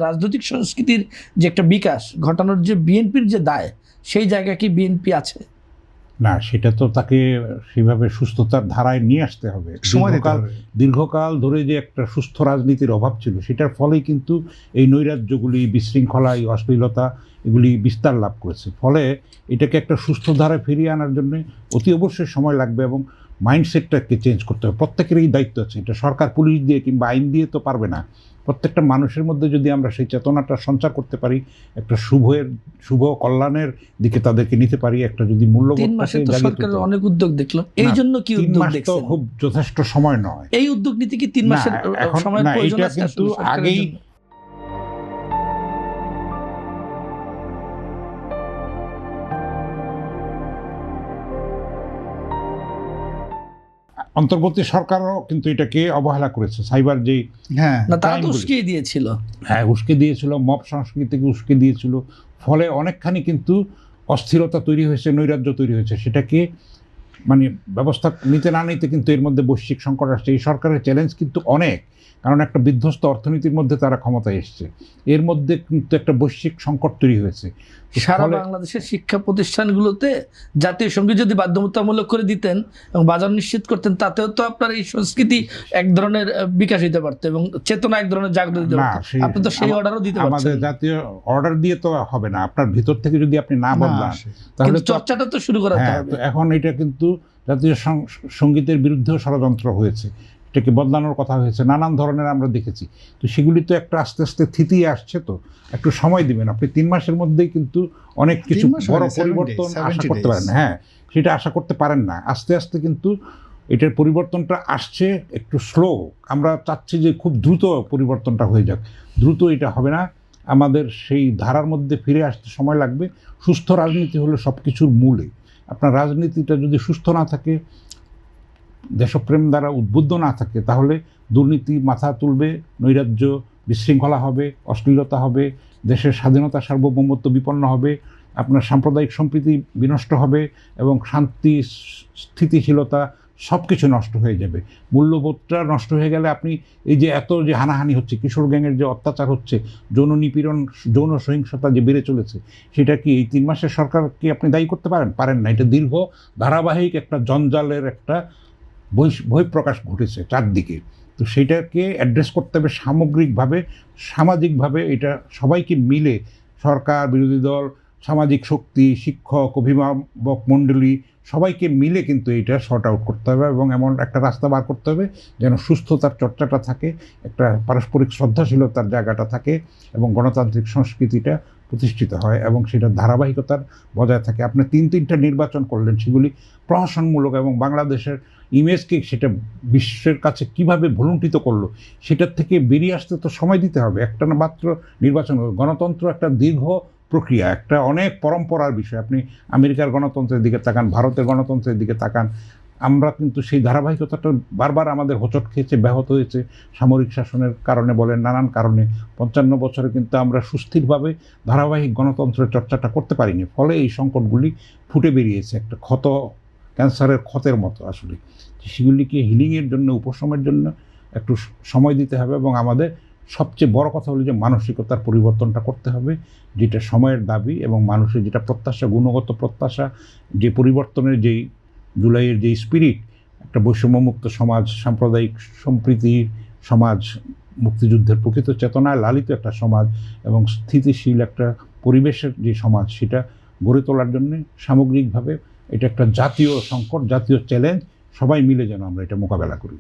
রাজনৈতিক সংস্কৃতির যে একটা বিকাশ ঘটানোর যে বিএনপির যে দায়, সেই জায়গা কি বিএনপি আছে? না, সেটা তো তাকে সেভাবে সুস্থতার ধারায় নিয়ে আসতে হবে। সময় দিতে হবে। দীর্ঘকাল ধরে যে একটা সুস্থ রাজনীতির অভাব ছিল, সেটার ফলেই কিন্তু এই নৈরাজ্যগুলি, বিশৃঙ্খলা, এই অশ্লীলতা এগুলি বিস্তার লাভ করেছে। ফলে এটাকে একটা সুস্থ ধারায় ফিরিয়ে আনার জন্য অতি অবশ্যই সময় লাগবে এবং মাইন্ডসেটটাকে চেঞ্জ করতে হবে। প্রত্যেকেরই দায়িত্ব আছে। এটা সরকার, পুলিশ দিয়ে কিংবা আইন দিয়ে তো পারবে না। প্রত্যেকটা মানুষের মধ্যে যদি আমরা সেই চেতনাটা সঞ্চার করতে পারি, একটা শুভ কল্যাণের দিকে তাদেরকে নিতে পারি, একটা যদি 3 মূল্যবোধ মাসে তো সরকারের অনেক উদ্যোগ দেখলাম, এই জন্য কি 3 উদ্যোগ মাস তো দেখছেন? খুব যথেষ্ট সময় নয়। এই উদ্যোগ নিতে কি 3 মাসের এখন সময়ের না, প্রয়োজন এটা আছে কিন্তু আসলে সরকারের আগেই জন্য? অন্তর্বর্তী সরকারও কিন্তু এটাকে অবহেলা করেছে। সাইবার যেই হ্যাঁ, না, তারা তো ক্রাইমগুলি। উস্কিয়ে দিয়েছিল। হ্যাঁ, উস্কে দিয়েছিল, মব সংস্কৃতিকে উস্কে দিয়েছিল। ফলে অনেকখানি কিন্তু অস্থিরতা তৈরি হয়েছে, নৈরাজ্য তৈরি হয়েছে। সেটাকে মানে ব্যবস্থা নিতে না নিতে কিন্তু এর মধ্যে বৈশ্বিক সংকট আসছে। এই সরকারের চ্যালেঞ্জ কিন্তু অনেক, কারণ একটা বিধ্বস্ত অর্থনীতির মধ্যে তারা ক্ষমতায় এসছে। এর মধ্যে কিন্তু একটা বৈশ্বিক সংকট তৈরি হয়েছে। সারা ফলে বাংলাদেশের শিক্ষা প্রতিষ্ঠানগুলোতে জাতীয় সঙ্গীত যদি বাধ্যতামূলক করে দিতেন এবং বাজার নিশ্চিত করতেন, তাতেও তো আপনার এই সংস্কৃতি এক ধরনের বিকাশ হতে পারতো এবং চেতনা এক ধরনের জাগ্রত দিতে না, পারতো। আপনি তো সেই অর্ডারও দিতে আমাদের পারছেন। জাতীয় অর্ডার দিয়ে তো হবে না। আপনার ভিতর থেকে যদি আপনি না বদলান, তাহলে কিন্তু তো চর্চাটা তো শুরু করাতে হ্যাঁ, হবে। তো এখন এটা কিন্তু জাতীয় সঙ্গীতের বিরুদ্ধেও ষড়যন্ত্র হয়েছে, এটাকে বদলানোর কথা হয়েছে, নানান ধরনের আমরা দেখেছি। তো সেগুলি তো একটা আস্তে আস্তে থিতিয়ে আসছে। তো একটু সময় দিবেন আপনি। 3 মাসের মধ্যেই কিন্তু অনেক কিছু 3 মাস বড় হয়নি, 70 পরিবর্তন আশা 70 করতে পারেন। হ্যাঁ, সেটা আশা করতে পারেন না। আস্তে আস্তে কিন্তু এটার পরিবর্তনটা আসছে, একটু স্লো। আমরা চাচ্ছি যে খুব দ্রুত পরিবর্তনটা হয়ে যাক। দ্রুত এটা হবে না। আমাদের সেই ধারার মধ্যে ফিরে আসতে সময় লাগবে। সুস্থ রাজনীতি হলো সব কিছুর মূলে। আপনার রাজনীতিটা যদি সুস্থ না থাকে, দেশপ্রেম দ্বারা উদ্বুদ্ধ না থাকে, তাহলে দুর্নীতি মাথা তুলবে, নৈরাজ্য, বিশৃঙ্খলা হবে, অশ্লীলতা হবে, দেশের স্বাধীনতা, সার্বভৌমত্ব বিপন্ন হবে, আপনার সাম্প্রদায়িক সম্প্রীতি বিনষ্ট হবে এবং শান্তি, স্থিতিশীলতা সব কিছু নষ্ট হয়ে যাবে। মূল্যবোধটা নষ্ট হয়ে গেলে আপনি এই যে এত যে হানাহানি হচ্ছে, কিশোর গ্যাংয়ের যে অত্যাচার হচ্ছে, যৌন নিপীড়ন, যৌন সহিংসতা যে বেড়ে চলেছে, সেটা কি এই 3 মাসের সরকারকে আপনি দায়ী করতে পারেন? পারেন না। এটা দীর্ঘ ধারাবাহিক একটা জঞ্জালের একটা বহিঃপ্রকাশ ঘটেছে চারদিকে। তো সেটাকে অ্যাড্রেস করতে হবে সামগ্রিকভাবে, সামাজিকভাবে। এটা সবাইকে মিলে, সরকার, বিরোধী দল, সামাজিক শক্তি, শিক্ষক, অভিভাবক মণ্ডলী, সবাইকে মিলে কিন্তু এটা শর্ট আউট করতে হবে এবং এমন একটা রাস্তা বার করতে হবে যেন সুস্থতার চর্চাটা থাকে, একটা পারস্পরিক শ্রদ্ধাশীলতার জায়গাটা থাকে এবং গণতান্ত্রিক সংস্কৃতিটা প্রতিষ্ঠিত হয় এবং সেটা ধারাবাহিকতার বজায় থাকে। আপনি 3টা নির্বাচন করলেন, সেগুলি প্রহসনমূলক এবং বাংলাদেশের ইমেজকে সেটা বিশ্বের কাছে কিভাবে ভুলুণ্ঠিত করলো, সেটার থেকে বেরিয়ে আসতে তো সময় দিতে হবে। একটা না মাত্র নির্বাচন, গণতন্ত্র একটা দীর্ঘ প্রক্রিয়া, একটা অনেক পরম্পরার বিষয়। আপনি আমেরিকার গণতন্ত্রের দিকে তাকান, ভারতের গণতন্ত্রের দিকে তাকান, আমরা কিন্তু সেই ধারাবাহিকতাটা বারবার আমাদের হোঁচট খেয়েছে, ব্যাহত হয়েছে সামরিক শাসনের কারণে বলেন, নানান কারণে। 55 বছরে কিন্তু আমরা সুস্থিরভাবে ধারাবাহিক গণতন্ত্রের চর্চাটা করতে পারিনি। ফলে এই সংকটগুলি ফুটে বেরিয়েছে, একটা ক্ষত, ক্যান্সারের ক্ষতের মতো আসলে। সেগুলিকে হিলিংয়ের জন্য, উপশমের জন্য একটু সময় দিতে হবে এবং আমাদের সবচেয়ে বড় কথা হলো যে মানসিকতার পরিবর্তনটা করতে হবে, যেটা সময়ের দাবি এবং মানুষের যেটা প্রত্যাশা, গুণগত প্রত্যাশা, যে পরিবর্তনের যেই জুলাইয়ের যেই স্পিরিট, একটা বৈষম্যমুক্ত সমাজ, সাম্প্রদায়িক সম্প্রীতির সমাজ, মুক্তিযুদ্ধের প্রকৃত চেতনায় লালিত একটা সমাজ এবং স্থিতিশীল একটা পরিবেশের যে সমাজ, সেটা গড়ে তোলার জন্য সামগ্রিকভাবে এটা একটা জাতীয় সংকট, জাতীয় চ্যালেঞ্জ। সবাই মিলে যেন আমরা এটা মোকাবেলা করি।